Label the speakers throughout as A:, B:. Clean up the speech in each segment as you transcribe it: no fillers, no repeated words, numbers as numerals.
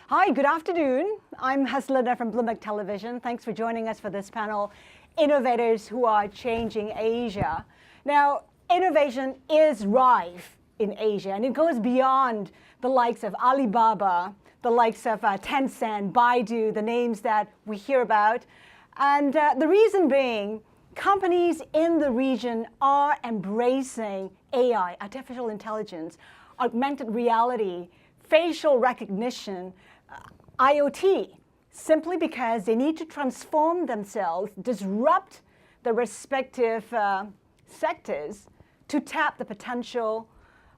A: Hi, good afternoon. I'm Haslinda from Bloomberg Television. Thanks for joining us for this panel, Innovators Who Are Changing Asia. Now, innovation is rife in Asia, and it goes beyond the likes of Alibaba, the likes of Tencent, Baidu, the names that we hear about. And the reason being, companies in the region are embracing AI, artificial intelligence, augmented reality, facial recognition, IoT, simply because they need to transform themselves, disrupt the respective sectors to tap the potential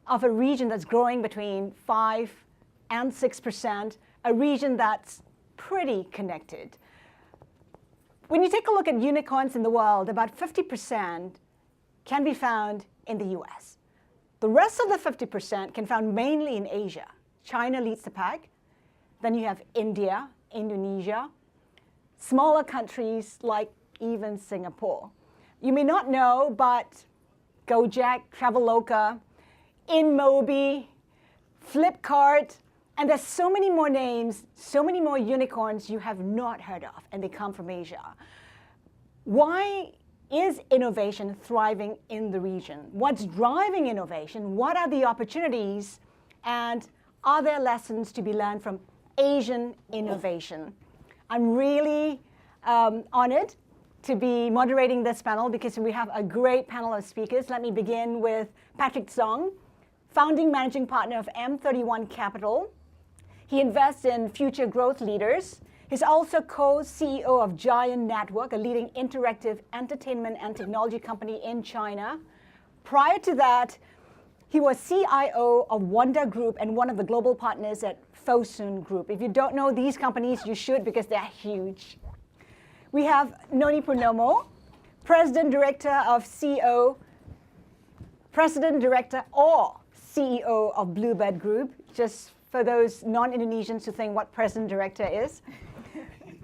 A: of a region that's growing between 5 and 6%, a region that's pretty connected. When you take a look at unicorns in the world, about 50% can be found in the US. The rest of the 50% can be found mainly in Asia. China leads the pack. Then you have India, Indonesia, smaller countries like even Singapore. You may not know, but Gojek, Traveloka, InMobi, Flipkart, and there's so many more names, so many more unicorns you have not heard of, and they come from Asia. Why is innovation thriving in the region? What's driving innovation? What are the opportunities? And are there lessons to be learned from Asian innovation? I'm really honored to be moderating this panel because we have a great panel of speakers. Let me begin with Patrick Zhong, founding managing partner of M31 Capital. He invests in future growth leaders. He's also co-CEO of Giant Network, a leading interactive entertainment and technology company in China. Prior to that, he was CIO of Wanda Group and one of the global partners at Fosun Group. If you don't know these companies, you should because they're huge. We have Noni Purnomo, President Director or CEO of Bluebird Group, just for those non-Indonesians who think what President Director is.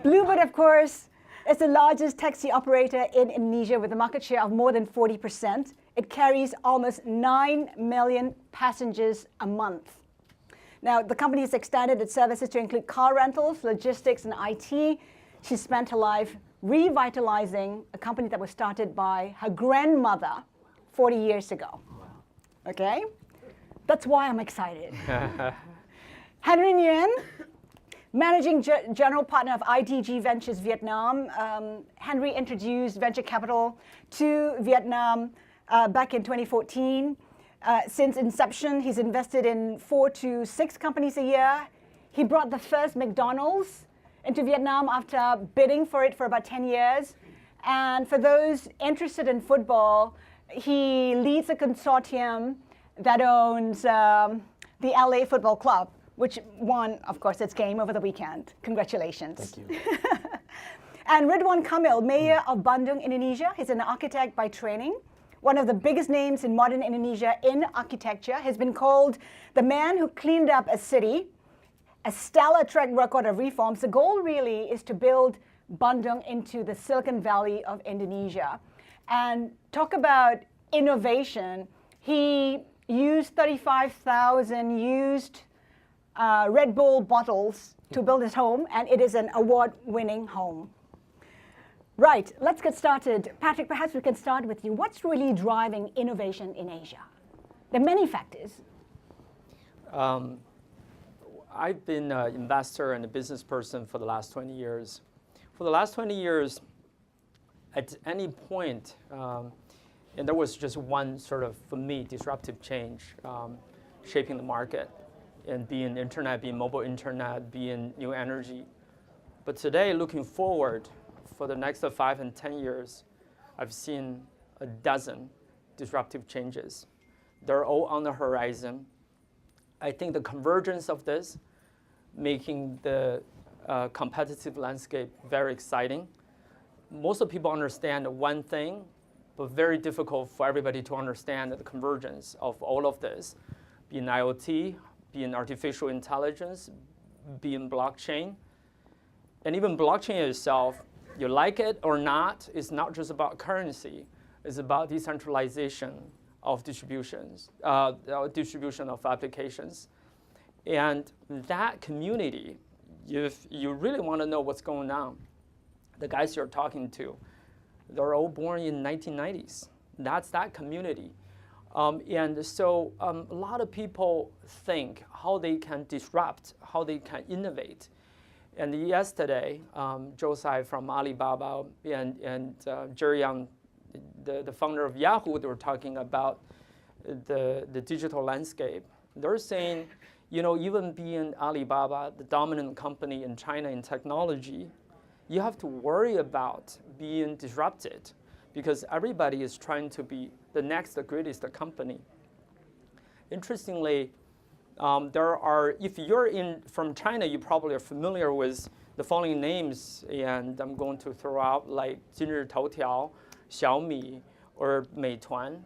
A: Bluebird, of course, is the largest taxi operator in Indonesia with a market share of more than 40%. It carries almost 9 million passengers a month. Now, the company has extended its services to include car rentals, logistics, and IT. She spent her life revitalizing a company that was started by her grandmother 40 years ago. Okay? That's why I'm excited. Henry Nguyen, Managing General Partner of IDG Ventures Vietnam. Henry introduced venture capital to Vietnam back in 2014. Since inception, he's invested in 4 to 6 companies a year. He brought the first McDonald's into Vietnam after bidding for it for about 10 years. And for those interested in football, he leads a consortium that owns the LA Football Club, which won, of course, its game over the weekend. Congratulations.
B: Thank you.
A: And Ridwan Kamil, Mayor of Bandung, Indonesia. He's an architect by training. One of the biggest names in modern Indonesia in architecture, has been called the man who cleaned up a city, a stellar track record of reforms. The goal really is to build Bandung into the Silicon Valley of Indonesia. And talk about innovation. He used 35,000 used Red Bull bottles to build his home, and it is an award-winning home. Right, let's get started. Patrick, perhaps we can start with you. What's really driving innovation in Asia? There are many factors.
B: I've been an investor and a business person for the last 20 years. For the last 20 years, at any point, and there was just one sort of, for me, disruptive change shaping the market, and being internet, being mobile internet, being new energy. But today, looking forward, for the next 5 and 10 years, I've seen a dozen disruptive changes. They're all on the horizon. I think the convergence of this, making the competitive landscape very exciting. Most of the people understand one thing, but very difficult for everybody to understand the convergence of all of this, being IoT, being artificial intelligence, being blockchain. And even blockchain itself, you like it or not, it's not just about currency. It's about decentralization of distribution of applications. And that community if you really want to know what's going on, the guys you're talking to, they're all born in 1990s. That's that community. And so a lot of people think how they can disrupt, how they can innovate. And yesterday, Joe Tsai from Alibaba and Jerry Yang, the founder of Yahoo, they were talking about the digital landscape. They're saying, even being Alibaba, the dominant company in China in technology, you have to worry about being disrupted because everybody is trying to be the next greatest company. Interestingly, if you're from China, you probably are familiar with the following names, and I'm going to throw out like 今日头条, Xiaomi, or Meituan.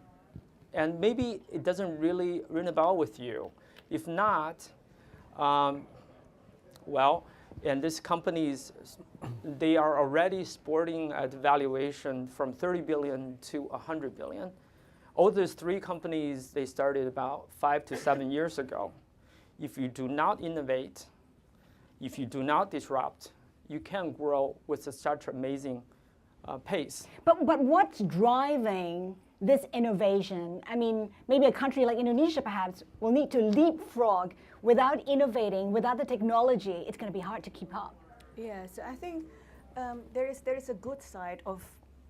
B: And maybe it doesn't really ring a bell with you. If not, and these companies, they are already sporting at valuation from 30 billion to 100 billion. All those three companies, they started about 5 to 7 years ago. If you do not innovate, if you do not disrupt, you can't grow with such amazing pace.
A: But what's driving this innovation? I mean, maybe a country like Indonesia perhaps will need to leapfrog. Without innovating, without the technology, it's going to be hard to keep up.
C: Yeah, so I think there is a good side of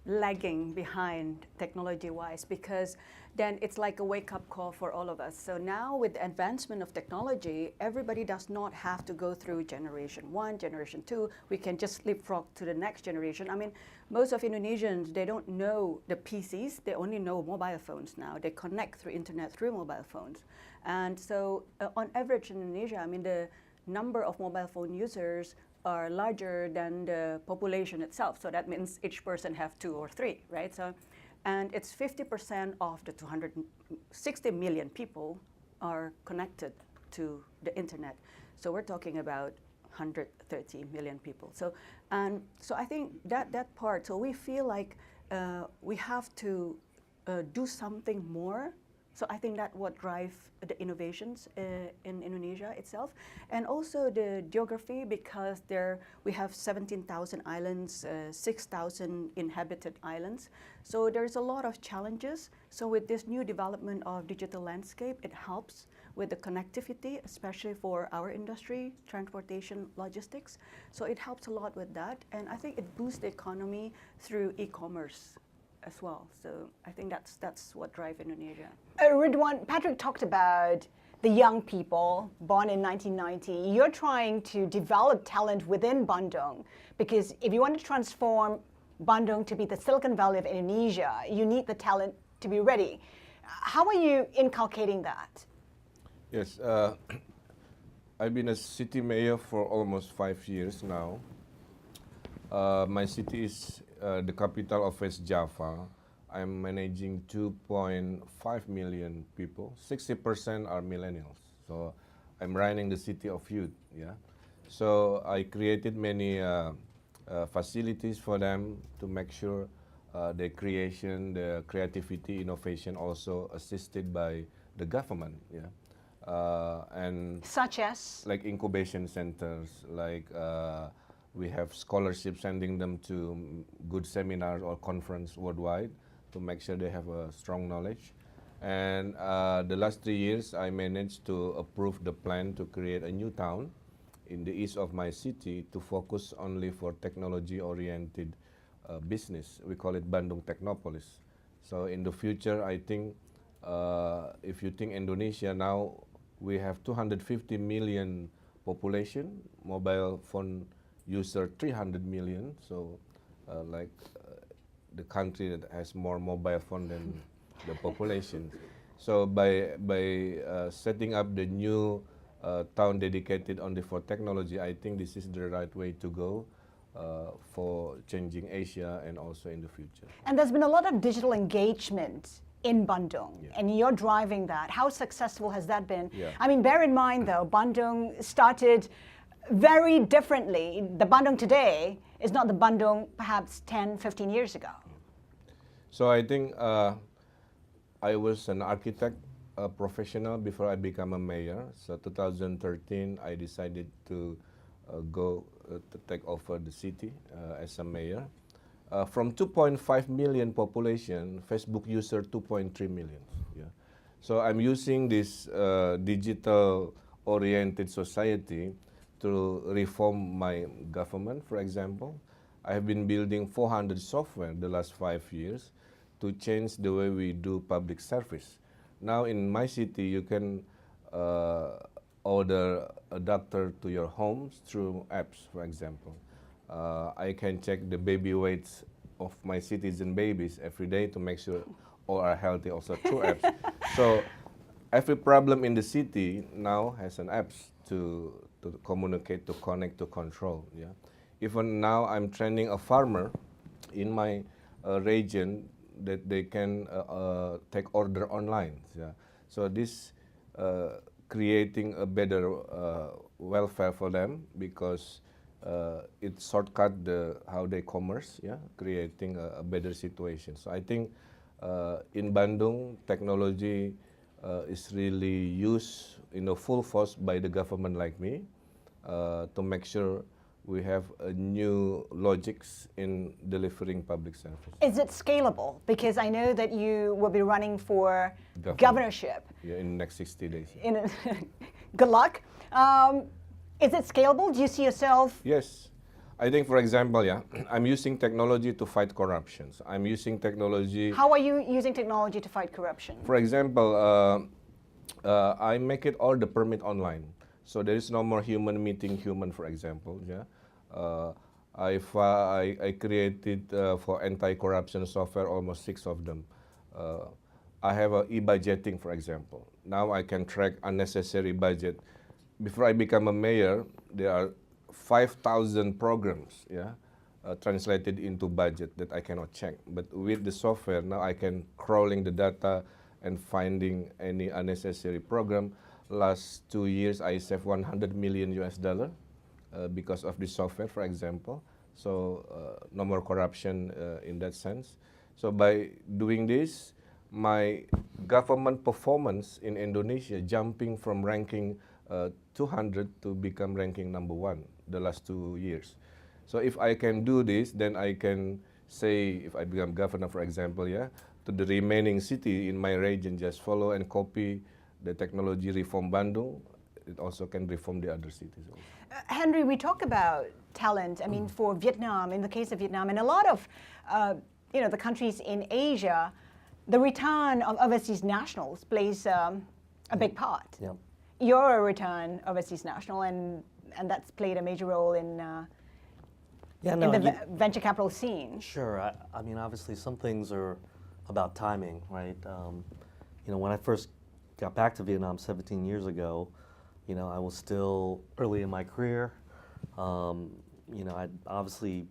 C: lagging behind technology-wise, because then it's like a wake-up call for all of us. So now with the advancement of technology, everybody does not have to go through generation 1, generation 2. We can just leapfrog to the next generation. I mean, most of Indonesians, they don't know the PCs, they only know mobile phones now. They connect through internet through mobile phones. And so on average in Indonesia, I mean, the number of mobile phone users are larger than the population itself. So that means each person have 2 or 3, right? So, and it's 50% of the 260 million people are connected to the internet. So we're talking about 130 million people. So, and so I think that part, so we feel like we have to do something more. So I think that what drive the innovations in Indonesia itself, and also the geography, because we have 17,000 islands, 6,000 inhabited islands. So there's a lot of challenges. So with this new development of digital landscape, it helps with the connectivity, especially for our industry, transportation, logistics. So it helps a lot with that, and I think it boosts the economy through e-commerce as well. So I think that's what drives Indonesia.
A: Ridwan, Patrick talked about the young people born in 1990. You're trying to develop talent within Bandung, because if you want to transform Bandung to be the Silicon Valley of Indonesia, you need the talent to be ready. How are you inculcating that?
D: Yes, I've been a city mayor for almost 5 years now. My city is the capital of West Java. I'm managing 2.5 million people. 60% are millennials. So I'm running the city of youth. Yeah. So I created many facilities for them to make sure the creation, the creativity, innovation also assisted by the government. Yeah. And
A: such as?
D: Like incubation centers, like we have scholarships sending them to good seminars or conference worldwide to make sure they have a strong knowledge. And the last 3 years, I managed to approve the plan to create a new town in the east of my city to focus only for technology-oriented business. We call it Bandung Technopolis. So in the future, I think if you think Indonesia now, we have 250 million population, mobile phone user 300 million. So the country that has more mobile phone than the population. So by setting up the new town dedicated only for technology, I think this is the right way to go for changing Asia and also in the future.
A: And there's been a lot of digital engagement in Bandung, and you're driving that. How successful has that been?
D: Yeah.
A: I mean, bear in mind though, Bandung started very differently. The Bandung today is not the Bandung perhaps 10, 15 years ago.
D: So I think I was an architect professional before I became a mayor. So 2013, I decided to go to take over the city as a mayor. From 2.5 million population, Facebook user 2.3 million. Yeah. So I'm using this digital-oriented society to reform my government, for example. I have been building 400 software the last 5 years to change the way we do public service. Now in my city, you can order a doctor to your homes through apps, for example. I can check the baby weights of my citizen babies every day to make sure all are healthy also through apps. So every problem in the city now has an apps to communicate, to connect, to control. Yeah. Even now I'm training a farmer in my region that they can take order online. Yeah. So this creating a better welfare for them because it shortcut how they commerce, yeah, creating a better situation. So I think in Bandung, technology is really used in a full force by the government like me to make sure we have a new logics in delivering public service.
A: Is it scalable? Because I know that you will be running for governorship.
D: Yeah, in the next 60 days.
A: Good luck. Is it scalable? Do you see yourself?
D: Yes. I think, for example, yeah, I'm using technology to fight corruption. I'm using technology.
A: How are you using technology to fight corruption?
D: For example, I make it all the permit online. So there is no more human meeting human, for example. Yeah. I created for anti-corruption software almost 6 of them. I have a e-budgeting, for example. Now I can track unnecessary budget. Before I become a mayor, there are 5,000 programs, yeah, translated into budget that I cannot check. But with the software, now I can crawling the data and finding any unnecessary program. Last 2 years, I saved $100 million because of the software, for example. So no more corruption in that sense. So by doing this, my government performance in Indonesia jumping from ranking 200 to become ranking #1 the last 2 years. So if I can do this, then I can say, if I become governor, for example, yeah, to the remaining city in my region, just follow and copy the technology reform Bandung. It also can reform the other cities also.
A: Henry, we talk about talent. I mean, for Vietnam, in the case of Vietnam, and a lot of the countries in Asia, the return of overseas nationals plays a big part.
E: Yeah.
A: You're a return overseas national, and that's played a major role in the venture capital scene.
E: Sure. I mean, obviously, some things are about timing, right? When I first got back to Vietnam 17 years ago, I was still early in my career. I obviously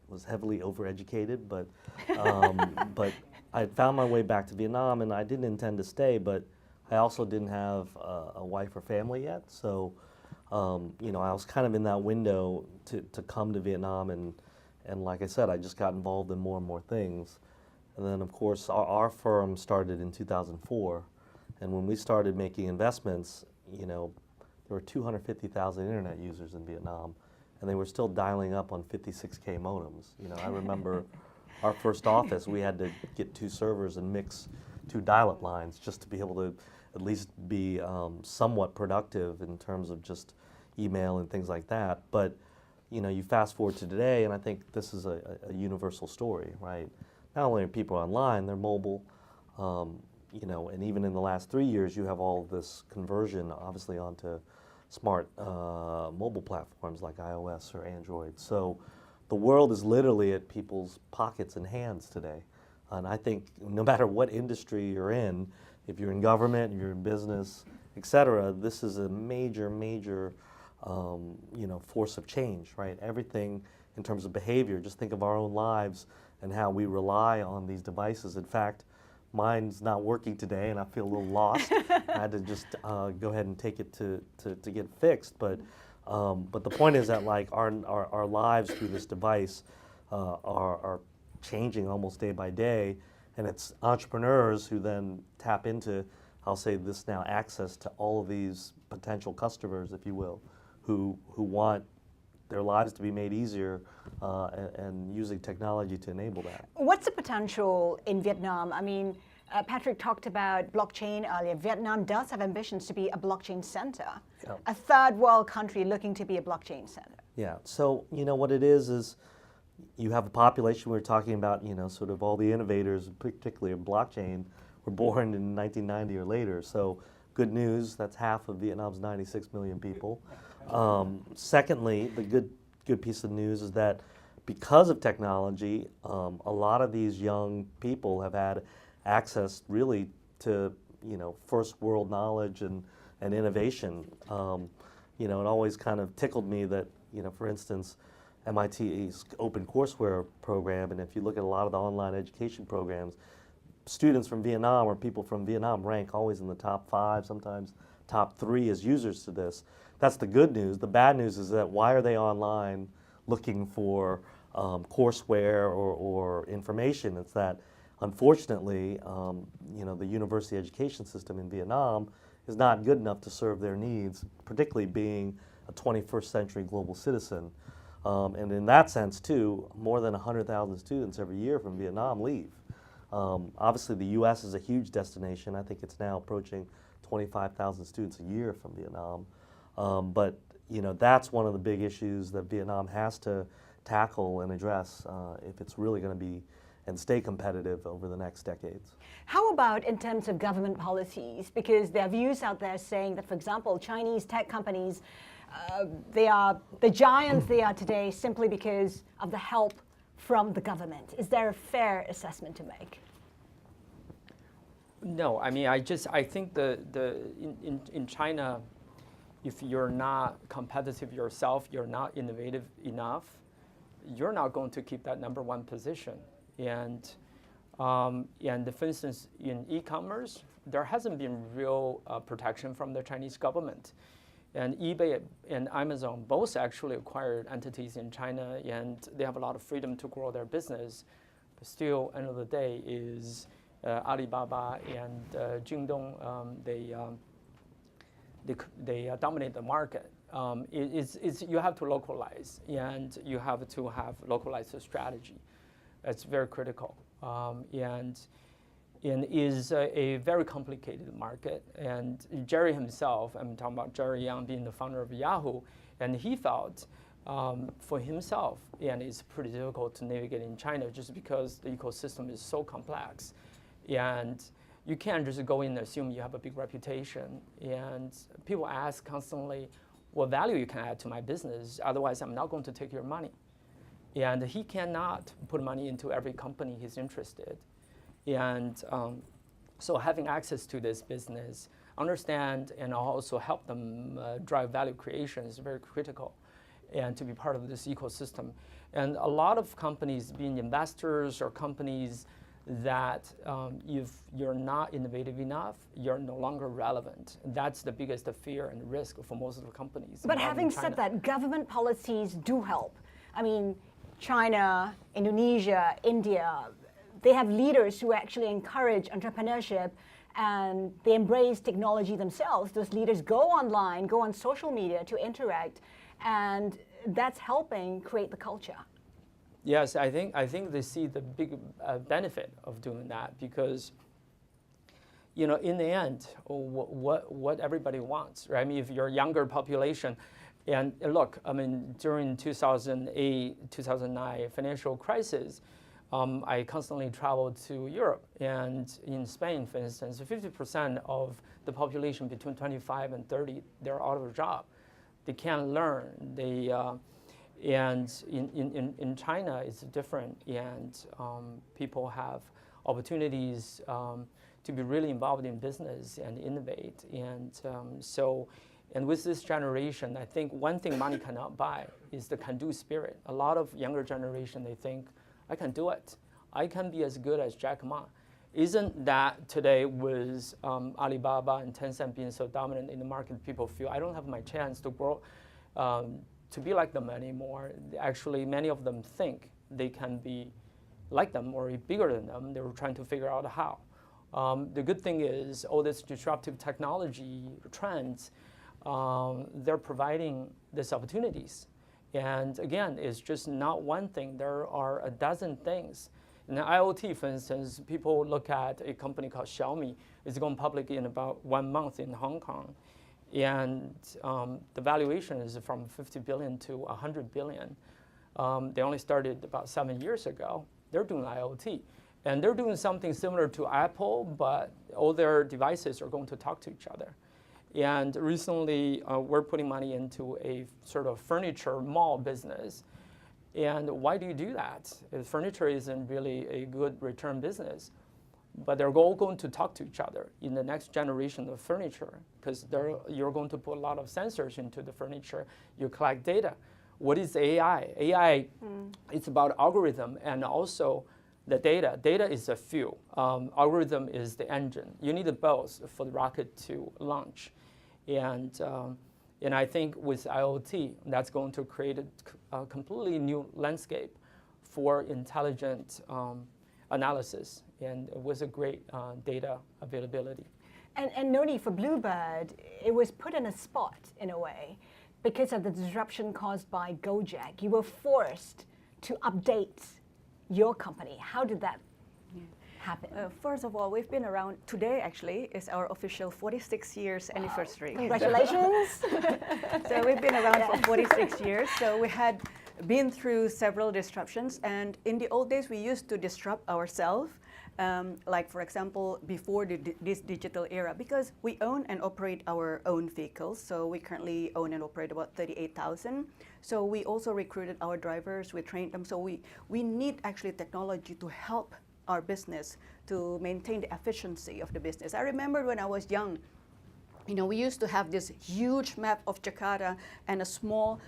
E: was heavily overeducated, but I found my way back to Vietnam, and I didn't intend to stay, but I also didn't have a wife or family yet. So, I was kind of in that window to come to Vietnam, and like I said, I just got involved in more and more things. And then, of course, our firm started in 2004, and when we started making investments, there were 250,000 internet users in Vietnam, and they were still dialing up on 56K modems. I remember our first office, we had to get 2 servers and mix 2 dial-up lines just to be able to at least be somewhat productive in terms of just email and things like that. But, you fast forward to today, and I think this is a universal story, right? Not only are people online, they're mobile, and even in the last 3 years, you have all of this conversion, obviously, onto smart mobile platforms like iOS or Android. So the world is literally at people's pockets and hands today. And I think no matter what industry you're in, if you're in government, you're in business, et cetera, this is a major, major force of change, right? Everything in terms of behavior, just think of our own lives and how we rely on these devices. In fact, mine's not working today, and I feel a little lost. I had to just go ahead and take it to get fixed. But the point is that like our lives through this device are changing almost day by day, and it's entrepreneurs who then tap into, I'll say this now, access to all of these potential customers, if you will, who want their lives to be made easier and using technology to enable that.
A: What's the potential in Vietnam? I mean, Patrick talked about blockchain earlier. Vietnam does have ambitions to be a blockchain center, a third world country looking to be a blockchain center.
E: Yeah, so what it is you have a population, we were talking about, sort of all the innovators, particularly in blockchain, were born in 1990 or later. So good news, that's half of Vietnam's 96 million people. Secondly, the good piece of news is that because of technology, a lot of these young people have had access really to first world knowledge and innovation. It always kind of tickled me that for instance, MIT's open courseware program, and if you look at a lot of the online education programs, students from Vietnam or people from Vietnam rank always in the top 5, sometimes top 3 as users to this. That's the good news. The bad news is that why are they online looking for courseware or information? It's that unfortunately, the university education system in Vietnam is not good enough to serve their needs, particularly being a 21st century global citizen. And in that sense, too, more than 100,000 students every year from Vietnam leave. Obviously, the U.S. is a huge destination. I think it's now approaching 25,000 students a year from Vietnam. But that's one of the big issues that Vietnam has to tackle and address if it's really going to be and stay competitive over the next decades.
A: How about in terms of government policies? Because there are views out there saying that, for example, Chinese tech companies, they are the giants they are today simply because of the help from the government. Is there a fair assessment to make?
B: No, I mean, I think in China, if you're not competitive yourself, you're not innovative enough, you're not going to keep that #1 position. And for instance, in e-commerce, there hasn't been real protection from the Chinese government. And eBay and Amazon both actually acquired entities in China, and they have a lot of freedom to grow their business. But still, end of the day, is Alibaba and Jingdong, they dominate the market. You have to localize, and you have to have localized strategy. It's very critical, and is a very complicated market. And Jerry himself, I'm talking about Jerry Yang being the founder of Yahoo, and he felt for himself, and it's pretty difficult to navigate in China just because the ecosystem is so complex. And you can't just go in and assume you have a big reputation. And people ask constantly, what value you can add to my business? Otherwise, I'm not going to take your money. And he cannot put money into every company he's interested. And so having access to this business, understand and also help them drive value creation is very critical, and to be part of this ecosystem. And a lot of companies, being investors or companies that if you're not innovative enough, you're no longer relevant. That's the biggest fear and risk for most of the companies.
A: But having said that, government policies do help. I mean, China, Indonesia, India, they have leaders who actually encourage entrepreneurship, and they embrace technology themselves. Those leaders go online, go on social media to interact, and that's helping create the culture.
B: Yes, I think they see the big benefit of doing that, because in the end, what everybody wants, right? I mean, if you're a younger population, and look, I mean, during 2008, 2009 financial crisis, I constantly traveled to Europe, and in Spain, for instance, 50% of the population between 25 and 30, they're out of a job. They can't learn. And in China, it's different, and people have opportunities to be really involved in business and innovate. And with this generation, I think one thing money cannot buy is the can-do spirit. A lot of younger generation, they think, I can do it. I can be as good as Jack Ma. Isn't that today with Alibaba and Tencent being so dominant in the market, people feel I don't have my chance to grow, to be like them anymore. Actually, many of them think they can be like them or bigger than them. They were trying to figure out how. The good thing is all this disruptive technology trends, they're providing these opportunities. And again, it's just not one thing. There are a dozen things. In IoT, for instance, people look at a company called Xiaomi. It's going public in about 1 month in Hong Kong. And the valuation is from 50 billion to 100 billion. They only started about 7 years ago. They're doing IoT. And they're doing something similar to Apple, but all their devices are going to talk to each other. And recently, we're putting money into a sort of furniture mall business. And why do you do that? Furniture isn't really a good return business. But they're all going to talk to each other in the next generation of furniture, because you're going to put a lot of sensors into the furniture. You collect data. What is AI? AI, it's about algorithm and also the data. Data is a fuel. Algorithm is the engine. You need both for the rocket to launch. And I think with IoT, that's going to create a completely new landscape for intelligent analysis, and with a great data availability.
A: And Noni, for Bluebird, it was put in a spot in a way because of the disruption caused by Gojek. You were forced to update your company. How did that happen?
C: First of all, we've been around. Today, actually, is our official 46 years anniversary.
A: Congratulations.
C: So we've been around for 46 years. So we had been through several disruptions. And in the old days, we used to disrupt ourselves. Like, for example, before this digital era, because we own and operate our own vehicles. So we currently own and operate about 38,000. So we also recruited our drivers, we trained them. So we need actually technology to help our business to maintain the efficiency of the business. I remember when I was young, we used to have this huge map of Jakarta and a small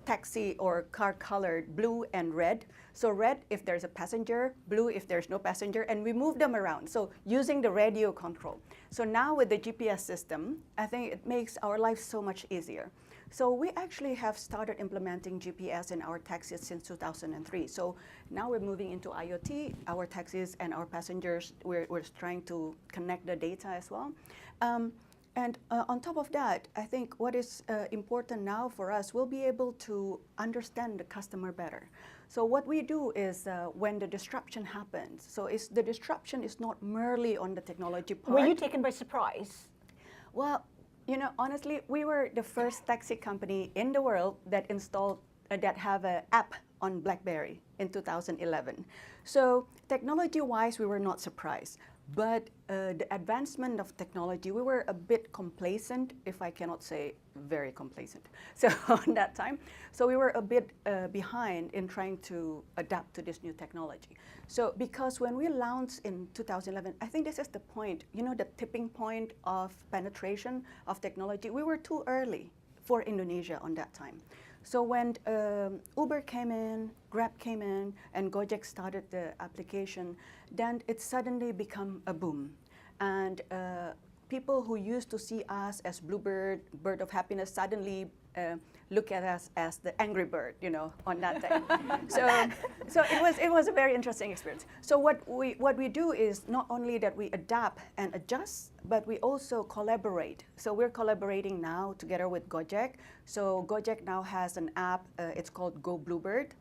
C: taxi or car colored blue and red. So red if there's a passenger, blue if there's no passenger, and we move them around. So using the radio control. So now with the GPS system, I think it makes our life so much easier. So we actually have started implementing GPS in our taxis since 2003. So now we're moving into IoT. Our taxis and our passengers, we're trying to connect the data as well. And on top of that, I think what is important now for us, we'll be able to understand the customer better. So what we do is when the disruption happens, so the disruption is not merely on the technology part.
A: Were you taken by surprise?
C: Well, honestly, we were the first taxi company in the world that installed, that have an app on BlackBerry in 2011. So technology-wise, we were not surprised. But the advancement of technology, we were a bit complacent, if I cannot say very complacent. So on that time, so we were a bit behind in trying to adapt to this new technology. So because when we launched in 2011, I think this is the point, the tipping point of penetration of technology. We were too early for Indonesia on that time. So when Uber came in, Grab came in, and Gojek started the application, then it suddenly became a boom. And people who used to see us as Bluebird, Bird of Happiness, suddenly look at us as the angry bird, on that day. So it was a very interesting experience. So what we do is not only that we adapt and adjust, but we also collaborate. So we're collaborating now together with Gojek. So Gojek now has an app, it's called Go Bluebird.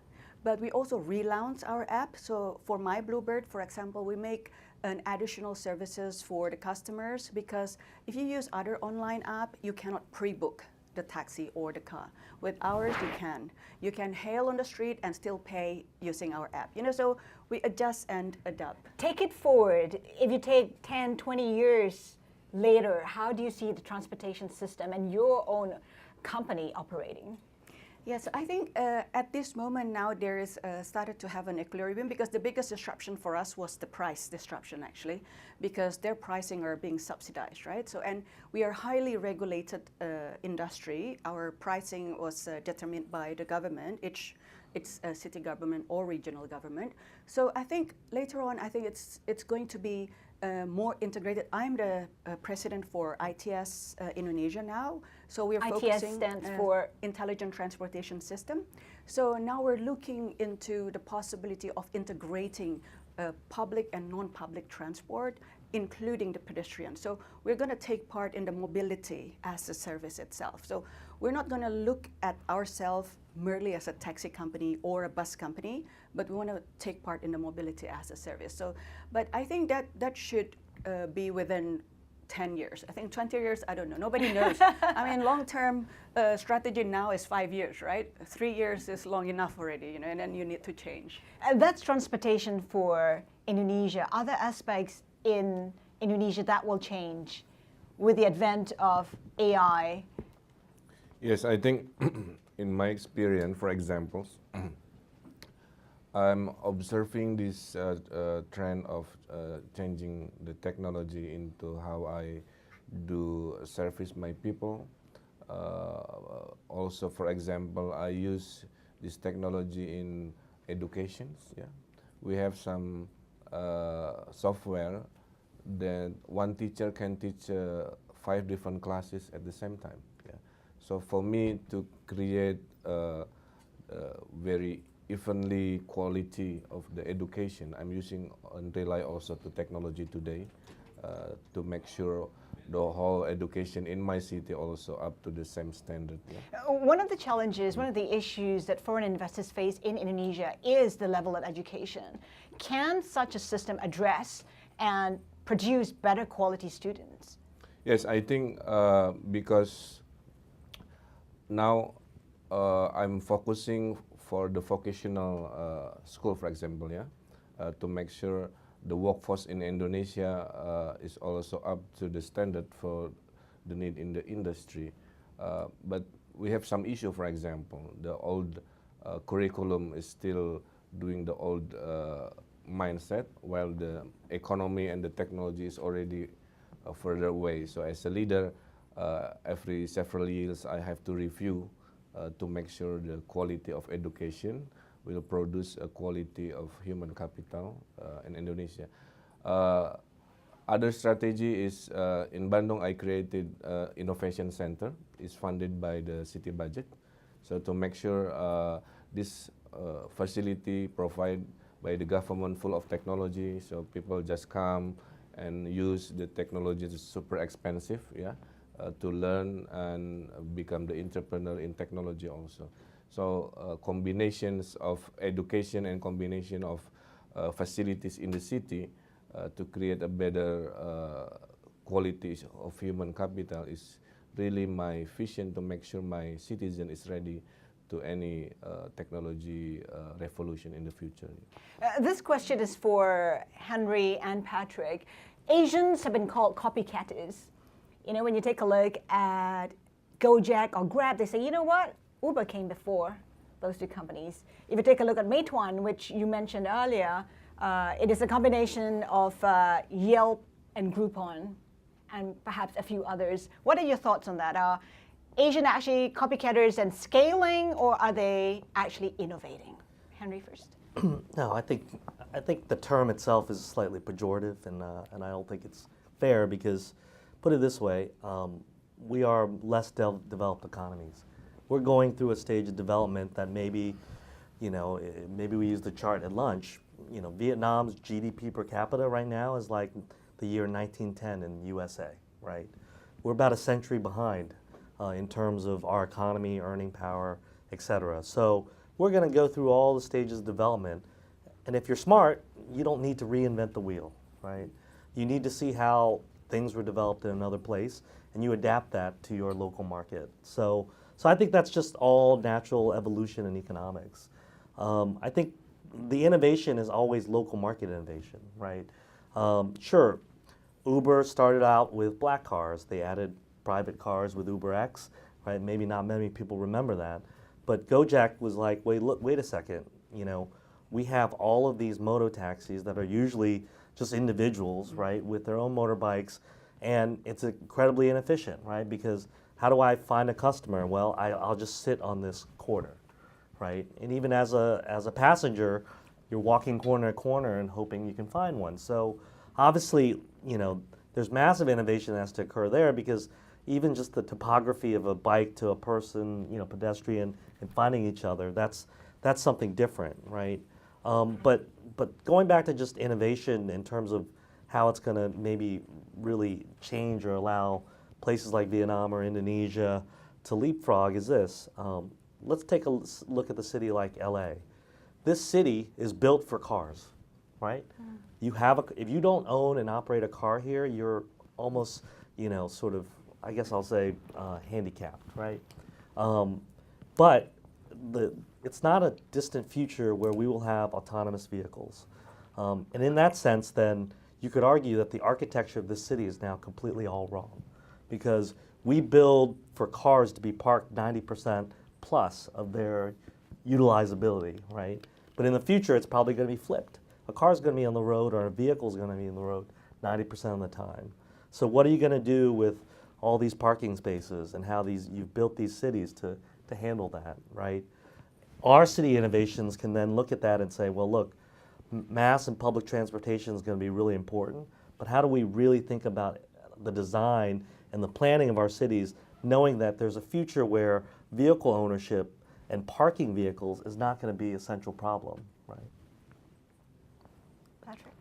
C: But we also relaunch our app. So for My Bluebird, for example, we make an additional services for the customers, because if you use other online app, you cannot pre-book the taxi or the car. With ours, you can. You can hail on the street and still pay using our app. So we adjust and adapt.
A: Take it forward. If you take 10, 20 years later, how do you see the transportation system and your own company operating?
C: Yes, I think at this moment now there is started to have an equilibrium, because the biggest disruption for us was the price disruption, actually, because their pricing are being subsidized, right? So, and we are highly regulated industry. Our pricing was determined by the government. It's a city government or regional government. So I think later on, I think it's going to be more integrated. I'm the president for ITS Indonesia now. So we're focusing
A: stands for
C: Intelligent Transportation System. So now we're looking into the possibility of integrating public and non-public transport including the pedestrian. So we're going to take part in the mobility as a service itself. So we're not going to look at ourselves merely as a taxi company or a bus company, but we want to take part in the mobility as a service. So, but I think that should be within 10 years. I think 20 years, I don't know. Nobody knows. I mean, long-term strategy now is 5 years, right? 3 years is long enough already, you know, and then you need to change.
A: That's transportation for Indonesia. Other aspects in Indonesia that will change with the advent of AI?
D: Yes, I think in my experience, for example, I'm observing this trend of changing the technology into how I do service my people. Also, for example, I use this technology in education. Yeah, we have some software that one teacher can teach 5 different classes at the same time. Yeah. So for me to create very evenly quality of the education, I'm using and rely also to technology today to make sure the whole education in my city also up to the same standard. Yeah.
A: One of the challenges, one of the issues that foreign investors face in Indonesia is the level of education. Can such a system address and produce better quality students?
D: Yes, I think because now I'm focusing for the vocational school, for example, yeah, to make sure the workforce in Indonesia is also up to the standard for the need in the industry. But we have some issue, for example, the old curriculum is still doing the old mindset, while the economy and the technology is already further away. So as a leader, every several years I have to review to make sure the quality of education will produce a quality of human capital in Indonesia. Other strategy is in Bandung I created Innovation Center. It's funded by the city budget. So to make sure this facility provided by the government full of technology, so people just come and use the technology. It's super expensive, yeah, to learn and become the entrepreneur in technology also. So combinations of education and combination of facilities in the city to create a better quality of human capital is really my vision to make sure my citizen is ready to any technology revolution in the future.
A: This question is for Henry and Patrick. Asians have been called copycatters. You know, when you take a look at Gojek or Grab, they say, you know what? Uber came before those two companies. If you take a look at Meituan, which you mentioned earlier, it is a combination of Yelp and Groupon and perhaps a few others. What are your thoughts on that? Are Asian actually copycatters and scaling, or are they actually innovating? Henry first.
E: No, I think the term itself is slightly pejorative, and I don't think it's fair because, put it this way, we are less developed economies. We're going through a stage of development that maybe, you know, maybe we use the chart at lunch. You know, Vietnam's GDP per capita right now is like the year 1910 in USA, right? We're about a century behind in terms of our economy, earning power, etc. So we're going to go through all the stages of development. And if you're smart, you don't need to reinvent the wheel, right? You need to see how things were developed in another place, and you adapt that to your local market. So I think that's just all natural evolution in economics. I think the innovation is always local market innovation, right? Sure, Uber started out with black cars. They added private cars with UberX, right? Maybe not many people remember that. But Gojek was like, wait a second, you know, we have all of these moto taxis that are usually just individuals, right, with their own motorbikes, and it's incredibly inefficient, right? Because how do I find a customer? Well, I'll just sit on this corner, right? And even as a passenger, you're walking corner to corner and hoping you can find one. So obviously, you know, there's massive innovation that has to occur there, because even just the topography of a bike to a person, you know, pedestrian, and finding each other, that's something different, right? But going back to just innovation in terms of how it's going to maybe really change or allow places like Vietnam or Indonesia to leapfrog is this. Let's take a look at the city like LA. This city is built for cars, right? You have if you don't own and operate a car here, you're almost, sort of, I guess I'll say, handicapped, right? But it's not a distant future where we will have autonomous vehicles. And in that sense, then, you could argue that the architecture of this city is now completely all wrong, because we build for cars to be parked 90% plus of their utilizability, right? But in the future, it's probably going to be flipped. A car's going to be on the road, or a vehicle's going to be on the road 90% of the time. So what are you going to do with all these parking spaces and how you've built these cities to handle that, right? Our city innovations can then look at that and say, well, look, mass and public transportation is going to be really important, but how do we really think about the design and the planning of our cities, knowing that there's a future where vehicle ownership and parking vehicles is not going to be a central problem, right?
A: Patrick.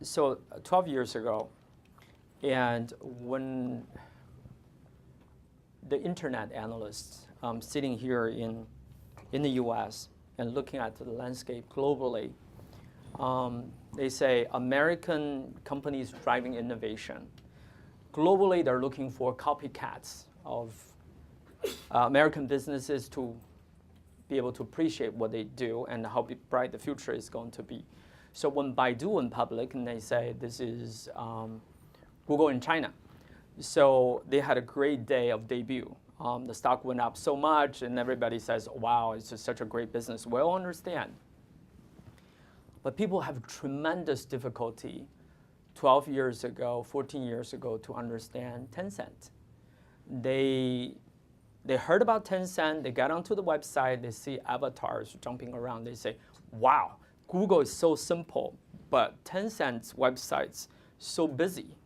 B: So 12 years ago, and when the internet analysts sitting here in the US and looking at the landscape globally, they say American companies driving innovation. Globally, they're looking for copycats of American businesses to be able to appreciate what they do and how bright the future is going to be. So when Baidu went public, and they say this is Google in China. So they had a great day of debut. The stock went up so much, and everybody says, wow, it's just such a great business. We all understand. But people have tremendous difficulty 12 years ago, 14 years ago, to understand Tencent. They heard about Tencent, they got onto the website, they see avatars jumping around, they say, wow, Google is so simple, but Tencent's website's so busy.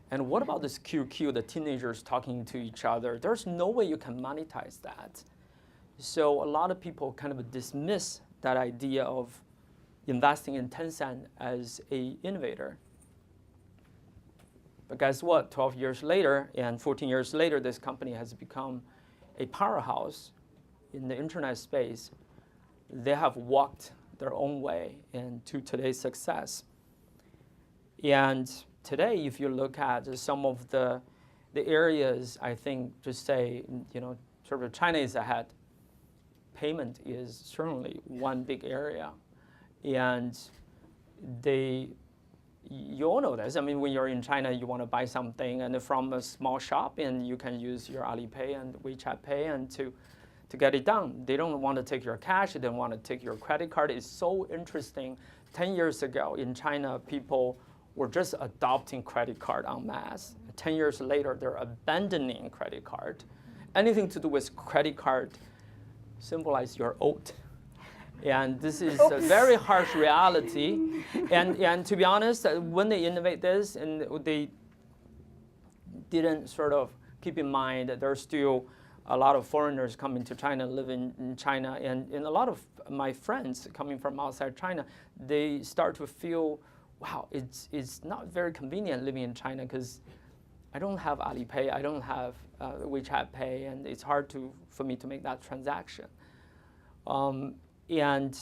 B: And what about this QQ, the teenagers talking to each other? There's no way you can monetize that. So a lot of people kind of dismiss that idea of investing in Tencent as an innovator. But guess what? 12 years later and 14 years later, this company has become a powerhouse in the internet space. They have walked their own way into today's success. And today, if you look at some of the areas, I think, just say, sort of China is ahead. Payment is certainly one big area. And you all know this. I mean, when you're in China, you want to buy something, and from a small shop, and you can use your Alipay and WeChat Pay and to get it done. They don't want to take your cash. They don't want to take your credit card. It's so interesting. 10 years ago in China, people were just adopting credit card en masse. 10 years later, they're abandoning credit card. Anything to do with credit card symbolize you're old. And this is a very harsh reality. And to be honest, when they innovate this, and they didn't sort of keep in mind that there's still a lot of foreigners coming to China, living in China, and a lot of my friends coming from outside China, they start to feel, wow, it's not very convenient living in China because I don't have Alipay, I don't have WeChat Pay, and it's hard for me to make that transaction. And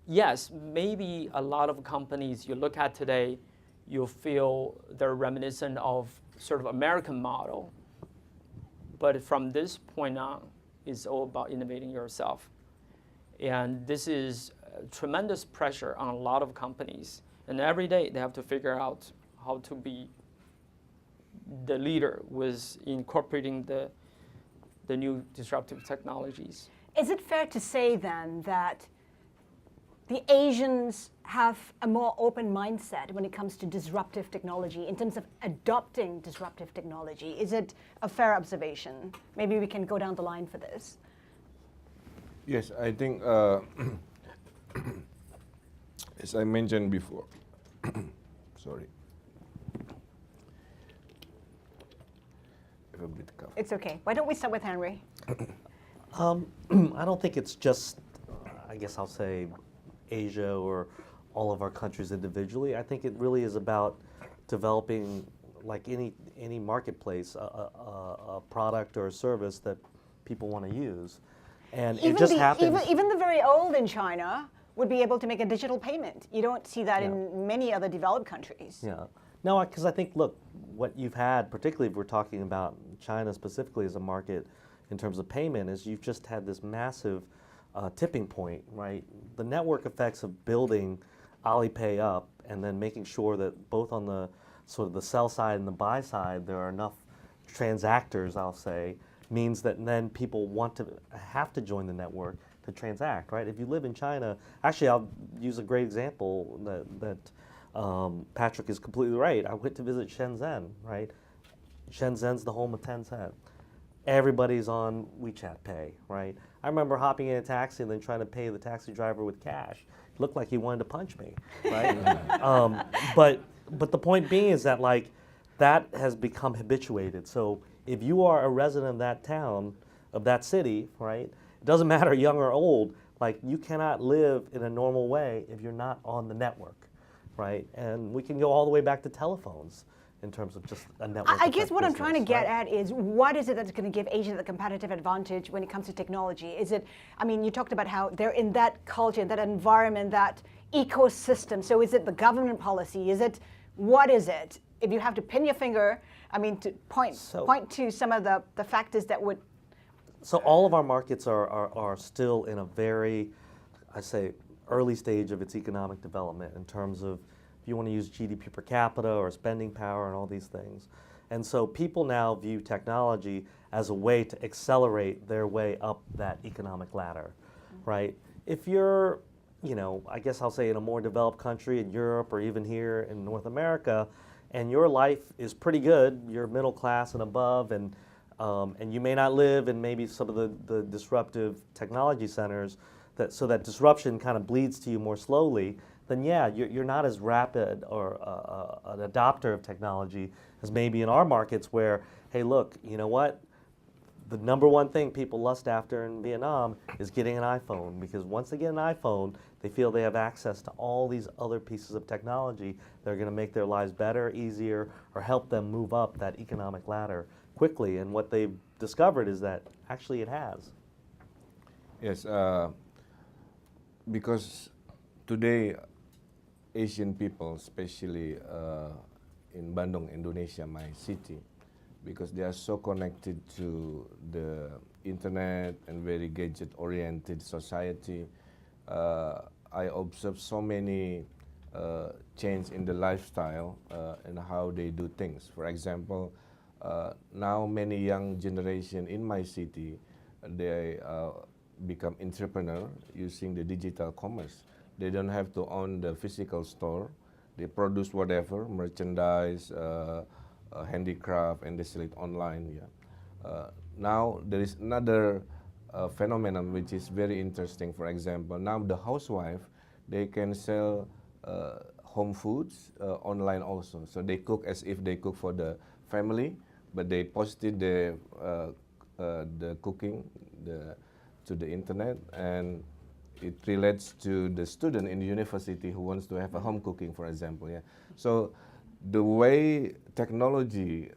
B: yes, maybe a lot of companies you look at today, you feel they're reminiscent of sort of American model. But from this point on, it's all about innovating yourself. And this is tremendous pressure on a lot of companies. And every day they have to figure out how to be the leader with incorporating the new disruptive technologies.
A: Is it fair to say then that the Asians have a more open mindset when it comes to disruptive technology in terms of adopting disruptive technology? Is it a fair observation? Maybe we can go down the line for this.
D: Yes, I think, as I mentioned before, sorry. I have a bit cough.
A: It's okay. Why don't we start with Henry?
E: I don't think it's just, I guess I'll say, Asia or all of our countries individually. I think it really is about developing, like any marketplace, a product or a service that people want to use. And it just happens.
A: Even the very old in China would be able to make a digital payment. You don't see that in many other developed countries.
E: Yeah. No, because I think, look, what you've had, particularly if we're talking about China specifically as a market in terms of payment, is you've just had this massive tipping point, right? The network effects of building Alipay up and then making sure that both on the sort of the sell side and the buy side, there are enough transactors, I'll say, means that then people have to join the network to transact, right? If you live in China, actually, I'll use a great example that Patrick is completely right. I went to visit Shenzhen, right? Shenzhen's the home of Tencent. Everybody's on WeChat Pay, right? I remember hopping in a taxi and then trying to pay the taxi driver with cash. It looked like he wanted to punch me, right? But the point being is that, like, that has become habituated. So if you are a resident of that town, of that city, right? It doesn't matter young or old, like, you cannot live in a normal way if you're not on the network, right? And we can go all the way back to telephones in terms of just a network.
A: I guess what I'm trying to get
E: right?
A: at is, what is it that's going to give Asia the competitive advantage when it comes to technology? Is it, I mean, you talked about how they're in that culture, that environment, that ecosystem. So is it the government policy? Is it, what is it? If you have to pin your finger, I mean, to point to some of the factors that would.
E: So all of our markets are still in a very, I say, early stage of its economic development in terms of, if you want to use GDP per capita or spending power and all these things. And so people now view technology as a way to accelerate their way up that economic ladder, right? If you're, I guess I'll say in a more developed country in Europe or even here in North America, and your life is pretty good, you're middle class and above, and you may not live in maybe some of the disruptive technology centers, so that disruption kind of bleeds to you more slowly, then yeah, you're not as rapid or an adopter of technology as maybe in our markets where, hey, look, you know what? The number one thing people lust after in Vietnam is getting an iPhone, because once they get an iPhone, they feel they have access to all these other pieces of technology that are going to make their lives better, easier, or help them move up that economic ladder quickly. And what they've discovered is that actually it has.
D: Yes, because today Asian people, especially in Bandung, Indonesia, my city, because they are so connected to the internet and very gadget-oriented society, I observe so many change in the lifestyle and how they do things. For example, now many young generation in my city, they become entrepreneur using the digital commerce. They don't have to own the physical store. They produce whatever, merchandise, handicraft, and they sell it online. Yeah. Now there is another phenomenon which is very interesting. For example, now the housewife, they can sell home foods online also. So they cook as if they cook for the family, but they posted the cooking to the internet, and it relates to the student in the university who wants to have a home cooking, for example. Yeah. So the way technology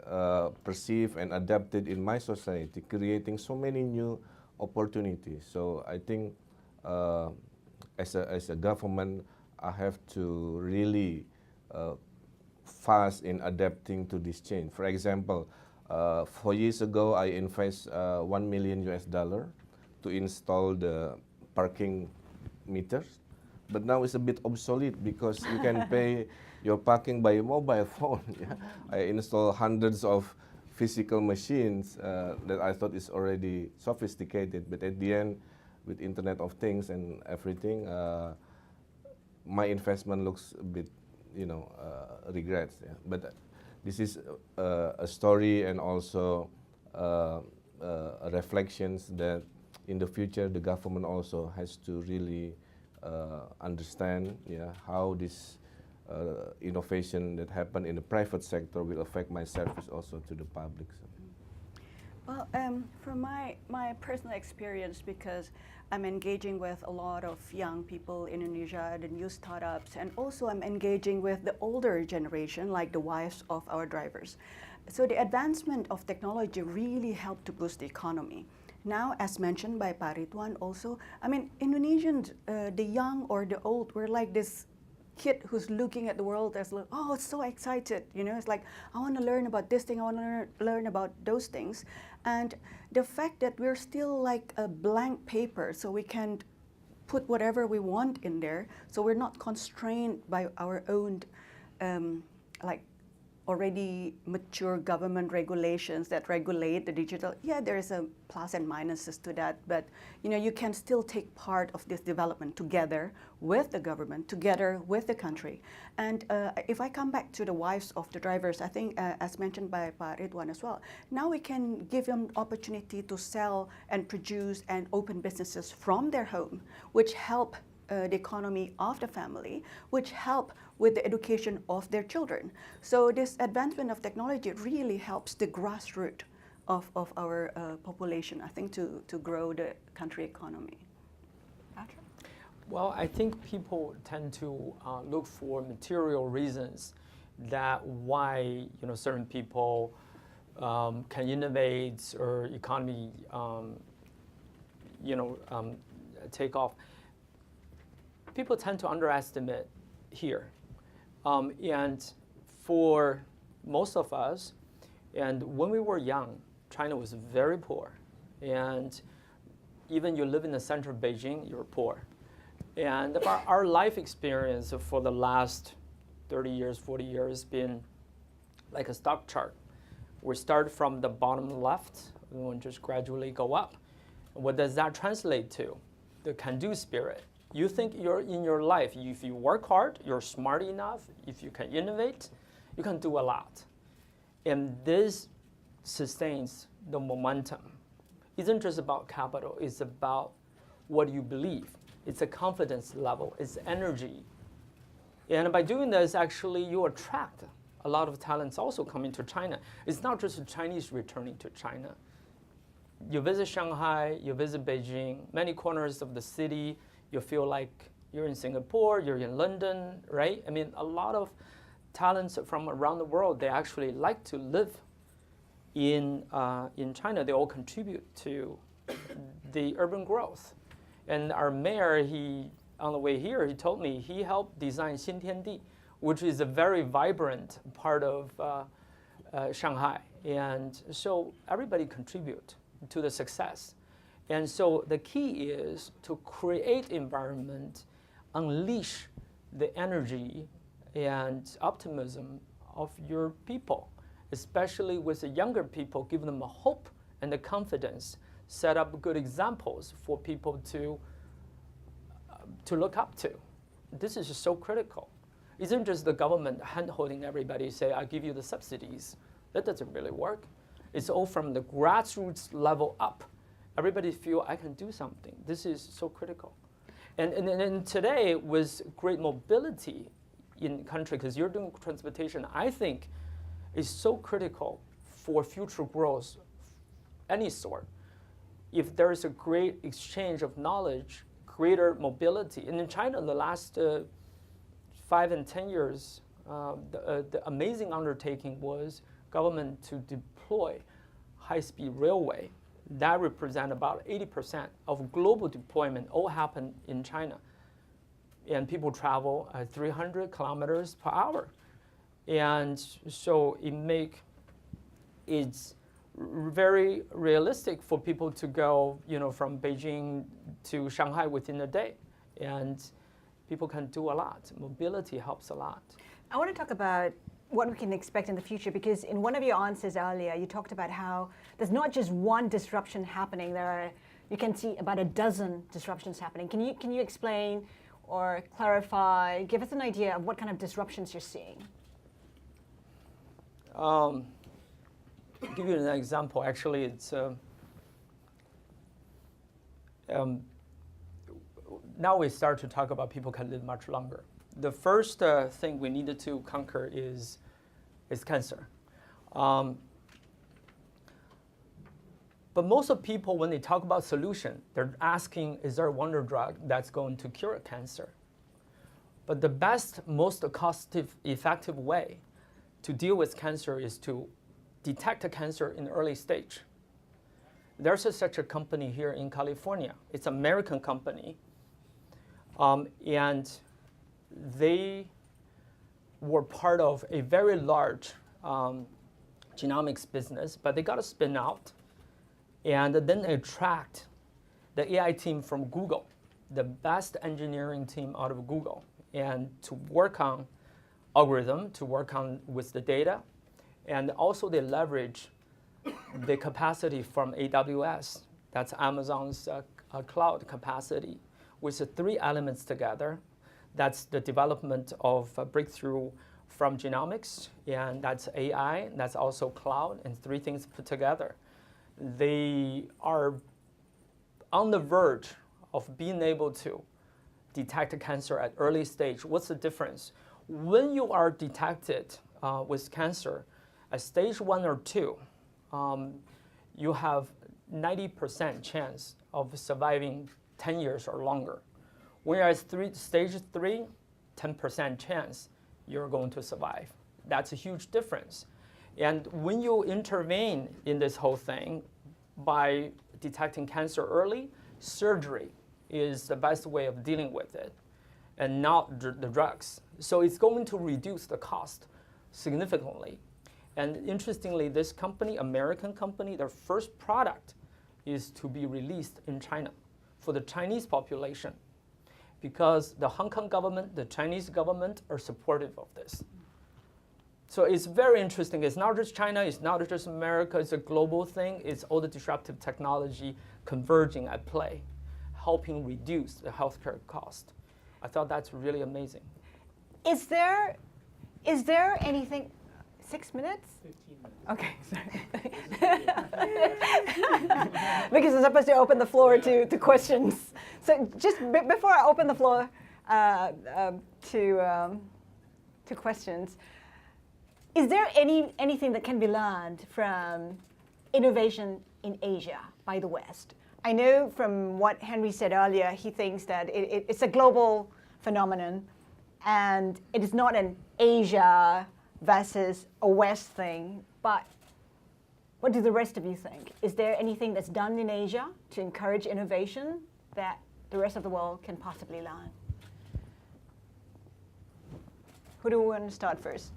D: perceived and adapted in my society, creating so many new opportunities. So I think as a government, I have to really fast in adapting to this change. For example, 4 years ago, I invest $1 million to install the parking meters, but now it's a bit obsolete because you can pay your parking by mobile phone. Yeah? I install hundreds of physical machines that I thought is already sophisticated, but at the end, with Internet of Things and everything, my investment looks a bit, regrets. Yeah? But this is a story and also reflections that in the future the government also has to really understand how this innovation that happened in the private sector will affect my service also to the public. So.
C: Well, from my personal experience, because I'm engaging with a lot of young people in Indonesia, the new startups, and also I'm engaging with the older generation, like the wives of our drivers. So the advancement of technology really helped to boost the economy. Now, as mentioned by Pak Ridwan also, I mean, Indonesians, the young or the old, we're like this kid who's looking at the world as like, oh, it's so excited, you know, it's like, I want to learn about this thing, I want to learn about those things. And the fact that we're still like a blank paper, so we can put whatever we want in there, so we're not constrained by our own like already mature government regulations that regulate the digital. Yeah, there is a plus and minuses to that, but you know, you can still take part of this development together with the government, together with the country. And if I come back to the wives of the drivers, I think as mentioned by Pak Ridwan as well, now we can give them opportunity to sell and produce and open businesses from their home, which help the economy of the family, which help with the education of their children. So this advancement of technology really helps the grassroots of our population, I think, to grow the country economy. Patrick?
B: Well, I think people tend to look for material reasons that why certain people can innovate or economy take off. People tend to underestimate here. And for most of us, and when we were young, China was very poor. And even you live in the center of Beijing, you're poor. And our life experience for the last 30 years, 40 years been like a stock chart. We start from the bottom left, and we just gradually go up. What does that translate to? The can-do spirit. You think you're in your life, if you work hard, you're smart enough, if you can innovate, you can do a lot. And this sustains the momentum. It isn't just about capital, it's about what you believe. It's a confidence level, it's energy. And by doing this, actually, you attract a lot of talents also coming to China. It's not just the Chinese returning to China. You visit Shanghai, you visit Beijing, many corners of the city, you feel like you're in Singapore, you're in London, right? I mean, a lot of talents from around the world, they actually like to live in China. They all contribute to the urban growth. And our mayor, on the way here, he told me he helped design Xintiandi, which is a very vibrant part of Shanghai. And so everybody contribute to the success. And so the key is to create environment, unleash the energy and optimism of your people, especially with the younger people, give them a hope and the confidence, set up good examples for people to look up to. This is just so critical. It isn't just the government hand-holding everybody, say, I'll give you the subsidies. That doesn't really work. It's all from the grassroots level up. Everybody feel I can do something. This is so critical. And today, with great mobility in the country, because you're doing transportation, I think is so critical for future growth, any sort. If there is a great exchange of knowledge, greater mobility. And in China, in the last 5 and 10 years, the amazing undertaking was government to deploy high-speed railway. That represents about 80% of global deployment all happen in China. And people travel 300 kilometers per hour. And so it's very realistic for people to go, from Beijing to Shanghai within a day. And people can do a lot. Mobility helps a lot.
A: I want to talk about what we can expect in the future, because in one of your answers earlier, you talked about how there's not just one disruption happening. You can see about a dozen disruptions happening. Can you explain or clarify, give us an idea of what kind of disruptions you're seeing?
B: Give you an example. Actually, it's now we start to talk about people can live much longer. The first thing we needed to conquer is cancer. But most of people, when they talk about solution, they're asking, is there a wonder drug that's going to cure cancer? But the best, most cost-effective way to deal with cancer is to detect a cancer in early stage. There's such a company here in California. It's an American company. And they were part of a very large genomics business, but they got to spin out. And then attract the AI team from Google, the best engineering team out of Google, and to work on algorithm, to work on with the data. And also they leverage the capacity from AWS. That's Amazon's cloud capacity, with the three elements together. That's the development of a breakthrough from genomics, and that's AI, that's also cloud, and three things put together. They are on the verge of being able to detect cancer at early stage. What's the difference? When you are detected with cancer at stage 1 or 2, you have 90% chance of surviving 10 years or longer. Whereas stage 3, 10% chance you're going to survive. That's a huge difference. And when you intervene in this whole thing by detecting cancer early, surgery is the best way of dealing with it, and not the drugs. So it's going to reduce the cost significantly. And interestingly, this company, American company, their first product is to be released in China for the Chinese population, because the Hong Kong government, the Chinese government are supportive of this. So it's very interesting. It's not just China, it's not just America, it's a global thing. It's all the disruptive technology converging at play, helping reduce the healthcare cost. I thought that's really amazing.
A: Is there anything, 6 minutes?
F: 15 minutes.
A: Okay, sorry. Because I'm supposed to open the floor to questions. So just before I open the floor to questions, is there anything that can be learned from innovation in Asia by the West? I know from what Henry said earlier, he thinks that it's a global phenomenon, and it is not an Asia versus a West thing. But what do the rest of you think? Is there anything that's done in Asia to encourage innovation that the rest of the world can possibly learn? Who do we want to start first?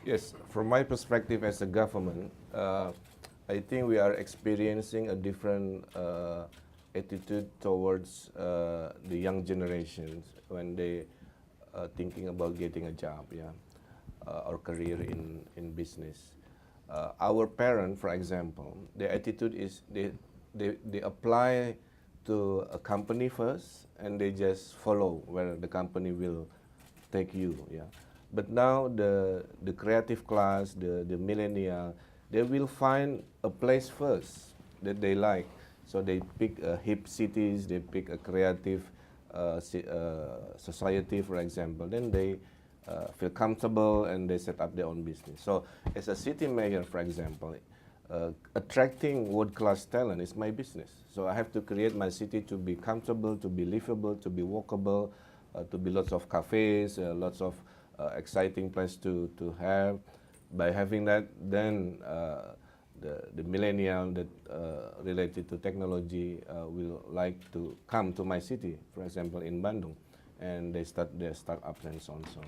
D: Yes, from my perspective as a government, I think we are experiencing a different attitude towards the young generations when they are thinking about getting a job, or career in business. Our parents, for example, their attitude is they apply to a company first and they just follow where the company will take you. But now the creative class, the millennial, they will find a place first that they like. So they pick hip cities, they pick a creative society, for example. Then they feel comfortable and they set up their own business. So as a city mayor, for example, attracting world-class talent is my business. So I have to create my city to be comfortable, to be livable, to be walkable, to be lots of cafes, lots of exciting place to have. By having that, then the millennial that related to technology will like to come to my city, for example, in Bandung, and they start their startups and so on and so on.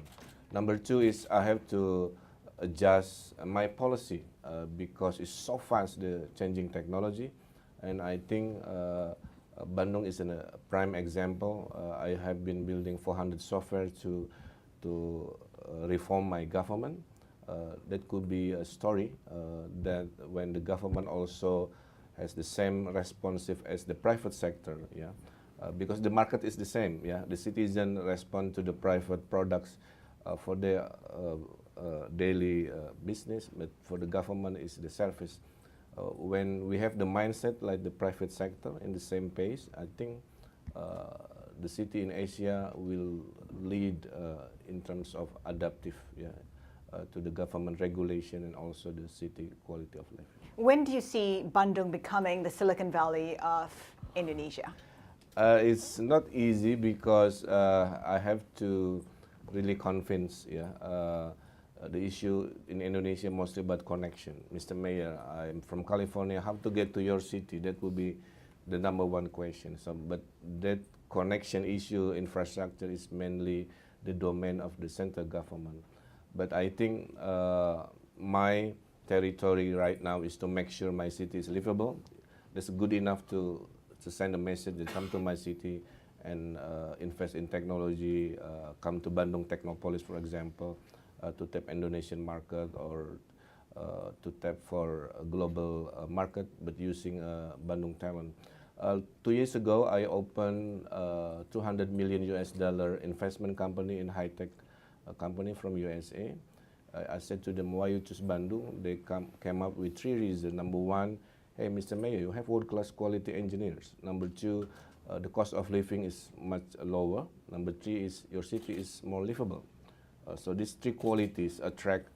D: Number 2 is I have to adjust my policy because it's so fast, the changing technology, and I think Bandung is a prime example. I have been building 400 software to reform my government. That could be a story that when the government also has the same responsive as the private sector, because the market is the same, the citizen respond to the private products for their daily business, but for the government is the service. When we have the mindset like the private sector in the same pace, I think the city in Asia will lead in terms of adaptive to the government regulation and also the city quality of life.
A: When do you see Bandung becoming the Silicon Valley of Indonesia?
D: It's not easy because I have to really convince the issue in Indonesia mostly about connection. Mr. Mayor, I'm from California, how to get to your city? That would be the number one question. So, but that connection issue, infrastructure is mainly the domain of the central government. But I think my territory right now is to make sure my city is livable. That's good enough to send a message that come to my city and invest in technology, come to Bandung Technopolis, for example, to tap Indonesian market or to tap for a global market, but using Bandung talent. 2 years ago, I opened $200 million investment company in high-tech company from USA. I said to them, why you choose Bandung? They came up with 3 reasons. Number one, hey, Mr. Mayor, you have world-class quality engineers. Number two, the cost of living is much lower. Number three is your city is more livable. So these 3 qualities attract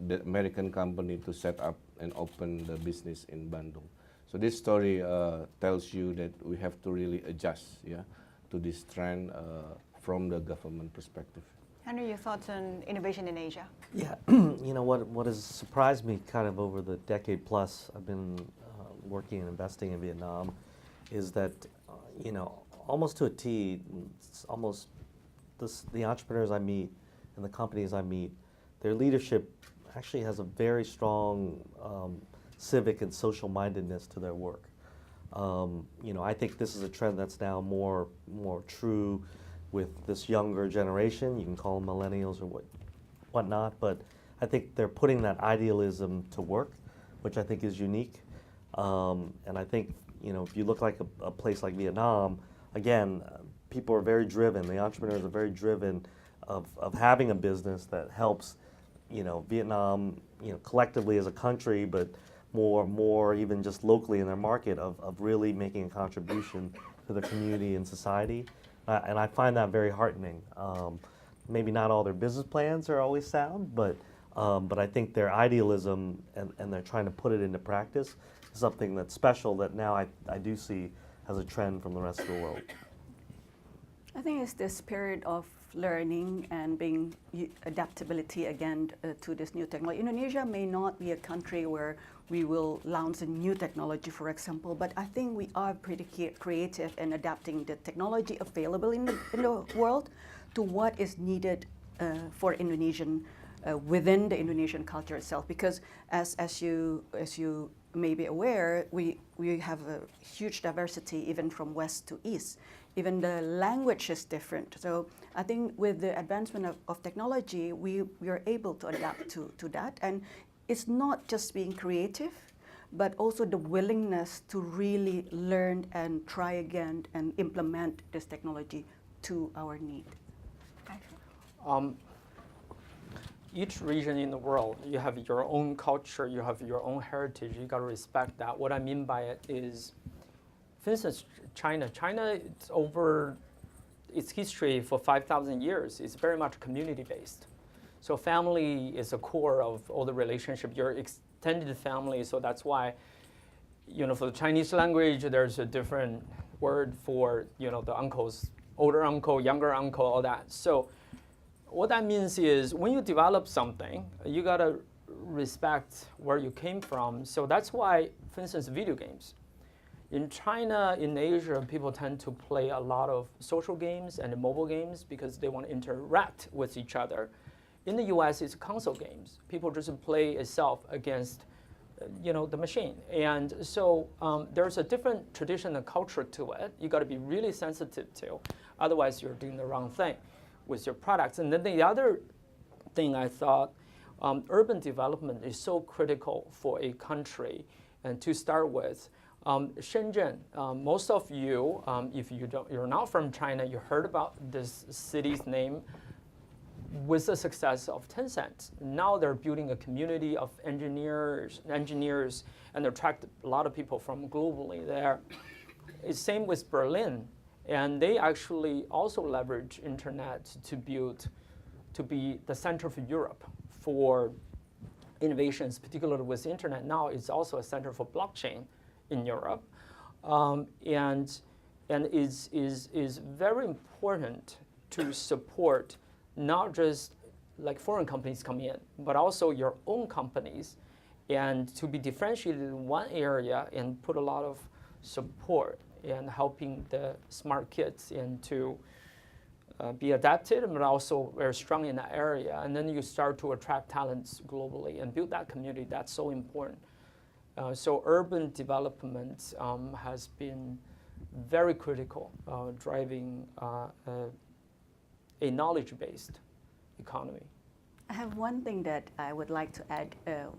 D: the American company to set up and open the business in Bandung. So this story tells you that we have to really adjust to this trend from the government perspective.
A: Henry, your thoughts on innovation in Asia?
E: Yeah, you know what has surprised me kind of over the decade plus I've been working and investing in Vietnam is that you know, almost to a T, it's almost the entrepreneurs I meet and the companies I meet, their leadership actually has a very strong civic and social mindedness to their work. You know, I think this is a trend that's now more true with this younger generation. You can call them millennials or whatnot, but I think they're putting that idealism to work, which I think is unique. And I think, you know, if you look like a place like Vietnam, again, people are very driven. The entrepreneurs are very driven of having a business that helps, you know, Vietnam, you know, collectively as a country, but more even just locally in their market of really making a contribution to the community and society. And I find that very heartening. Maybe not all their business plans are always sound, but I think their idealism and they're trying to put it into practice is something that's special that now I do see as a trend from the rest of the world.
C: I think it's the spirit of learning and being adaptability again to this new technology. Indonesia may not be a country where we will launch a new technology, for example, but I think we are pretty creative in adapting the technology available in the world to what is needed for Indonesian within the Indonesian culture itself. Because as you may be aware, we have a huge diversity even from west to east. Even the language is different. So I think with the advancement of technology, we are able to adapt to that. And it's not just being creative, but also the willingness to really learn and try again and implement this technology to our need.
B: Each region in the world, you have your own culture, you have your own heritage, you gotta respect that. What I mean by it is, for instance, China, it's over its history for 5,000 years. It's very much community-based. So family is the core of all the relationship, your extended family. So that's why, you know, for the Chinese language, there's a different word for, you know, the uncles, older uncle, younger uncle, all that. So what that means is when you develop something, you gotta respect where you came from. So that's why, for instance, video games. In China, in Asia, people tend to play a lot of social games and mobile games because they want to interact with each other. In the US, it's console games. People just play itself against, you know, the machine. And so there's a different tradition and culture to it. You got to be really sensitive to, otherwise you're doing the wrong thing with your products. And then the other thing I thought, urban development is so critical for a country. And to start with, Shenzhen, most of you, if you're not from China, you heard about this city's name with the success of Tencent. Now they're building a community of engineers, and attract a lot of people from globally there. It's same with Berlin, and they actually also leverage internet to be the center for Europe for innovations, particularly with the internet now, it's also a center for blockchain in Europe, and is very important to support not just like foreign companies come in, but also your own companies, and to be differentiated in one area and put a lot of support in helping the smart kids and to be adapted, but also very strong in that area. And then you start to attract talents globally and build that community. That's so important. So urban development has been very critical, driving a knowledge-based economy.
C: I have one thing that I would like to add,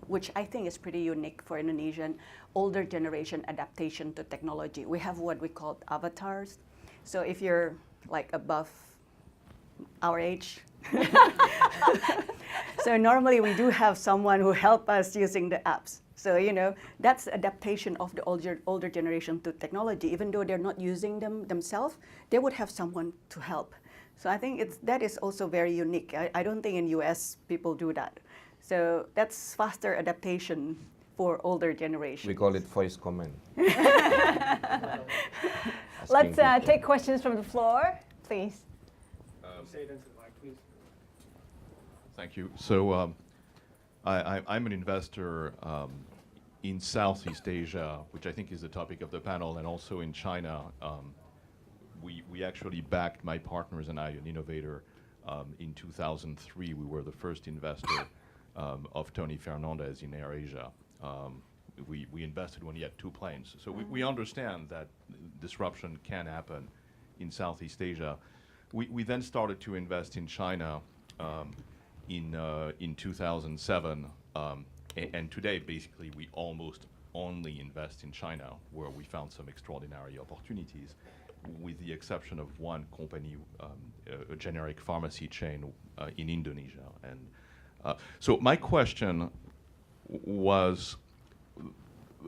C: which I think is pretty unique for Indonesian older generation adaptation to technology. We have what we call avatars. So if you're like above our age, so normally we do have someone who help us using the apps. So that's adaptation of the older generation to technology. Even though they're not using them themselves, they would have someone to help. So I think that is also very unique. I don't think in US people do that. So that's faster adaptation for older generations.
D: We call it voice command.
A: Let's take questions from the floor, please.
G: Say it into the mic, please. Thank you. So I'm an investor in Southeast Asia, which I think is the topic of the panel, and also in China. We actually backed, my partners and I, an Innovator. In 2003, we were the first investor of Tony Fernandez in AirAsia. We invested when he had 2 planes. So we understand that disruption can happen in Southeast Asia. We then started to invest in China in 2007. And today, basically, we almost only invest in China, where we found some extraordinary opportunities, with the exception of one company, a generic pharmacy chain in Indonesia. And so my question was,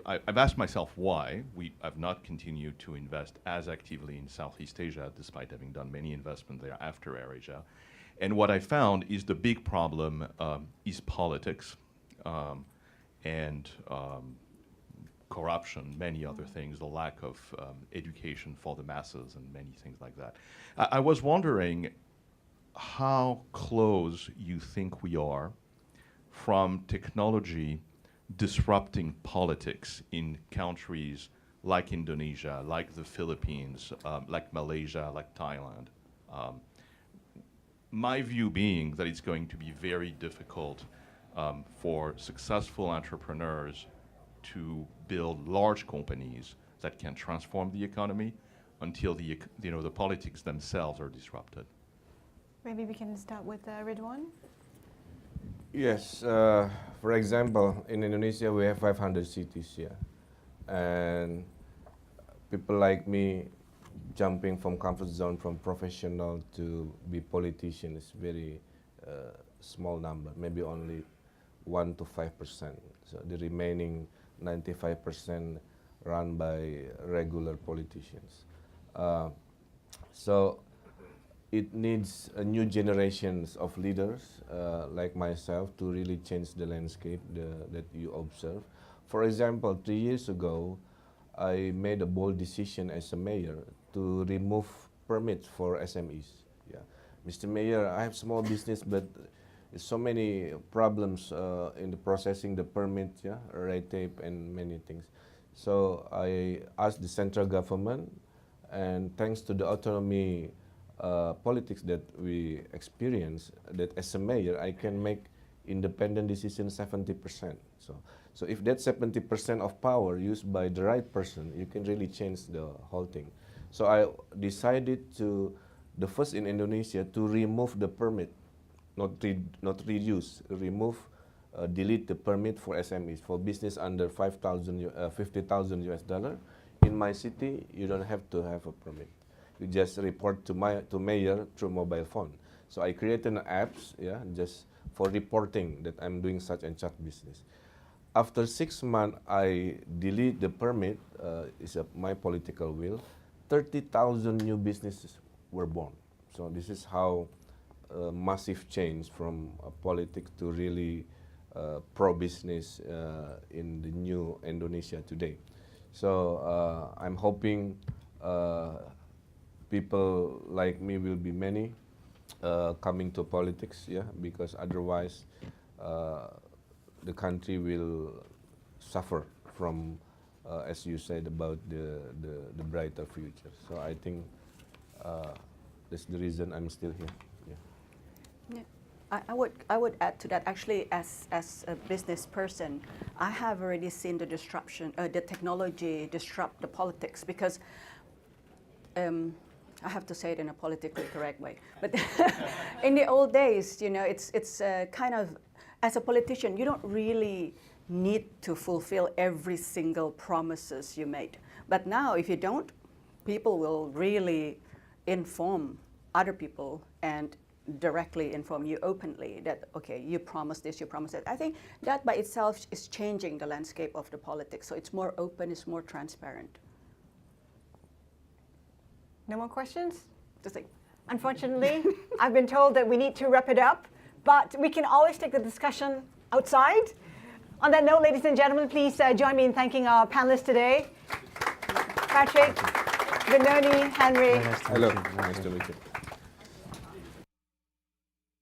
G: I've asked myself why we have not continued to invest as actively in Southeast Asia, despite having done many investments there after AirAsia. And what I found is the big problem is politics and corruption, many other things, the lack of education for the masses and many things like that. I was wondering how close you think we are from technology disrupting politics in countries like Indonesia, like the Philippines, like Malaysia, like Thailand. My view being that it's going to be very difficult for successful entrepreneurs to build large companies that can transform the economy until the politics themselves are disrupted.
F: Maybe we can start with Ridwan.
D: Yes, for example, in Indonesia we have 500 cities here, and people like me jumping from comfort zone from professional to be politician is very small number, maybe only 1 to 5%. So the remaining 95% run by regular politicians. So it needs a new generations of leaders like myself to really change the landscape that you observe. For example, 3 years ago, I made a bold decision as a mayor to remove permits for SMEs. Yeah, Mr. Mayor, I have small business, but so many problems in the processing the permit, yeah, red tape and many things. So I asked the central government, and thanks to the autonomy politics that we experience, that as a mayor I can make independent decisions 70%. So if that 70% of power used by the right person, you can really change the whole thing. So I decided to, the first in Indonesia, to remove the permit, not reduce, remove, delete the permit for SMEs, for business under 50,000 US dollar. In my city, you don't have to have a permit. You just report to mayor through mobile phone. So I created an apps, yeah, just for reporting that I'm doing such and such business. After 6 months, I delete the permit. It's my political will. 30,000 new businesses were born. So this is how a massive change from politics to really pro-business in the new Indonesia today. So I'm hoping people like me will be many coming to politics, yeah, because otherwise the country will suffer from, as you said, about the brighter future. So I think that's the reason I'm still here. Yeah.
C: Yeah. I would add to that. Actually, as a business person, I have already seen the disruption, the technology disrupt the politics, because I have to say it in a politically correct way. But in the old days, you know, it's kind of, as a politician, you don't really need to fulfill every single promises you made. But now, if you don't, people will really inform other people and directly inform you openly that, okay, you promised this, you promised that. I think that by itself is changing the landscape of the politics. So it's more open, it's more transparent.
A: No more questions?
C: Just like,
A: Unfortunately, I've been told that we need to wrap it up, but we can always take the discussion outside. On that note, ladies and gentlemen, please join me in thanking our panelists today. Patrick, Noni, Henry.
E: Very nice to meet
D: Hello,
E: you.
D: nice to meet you.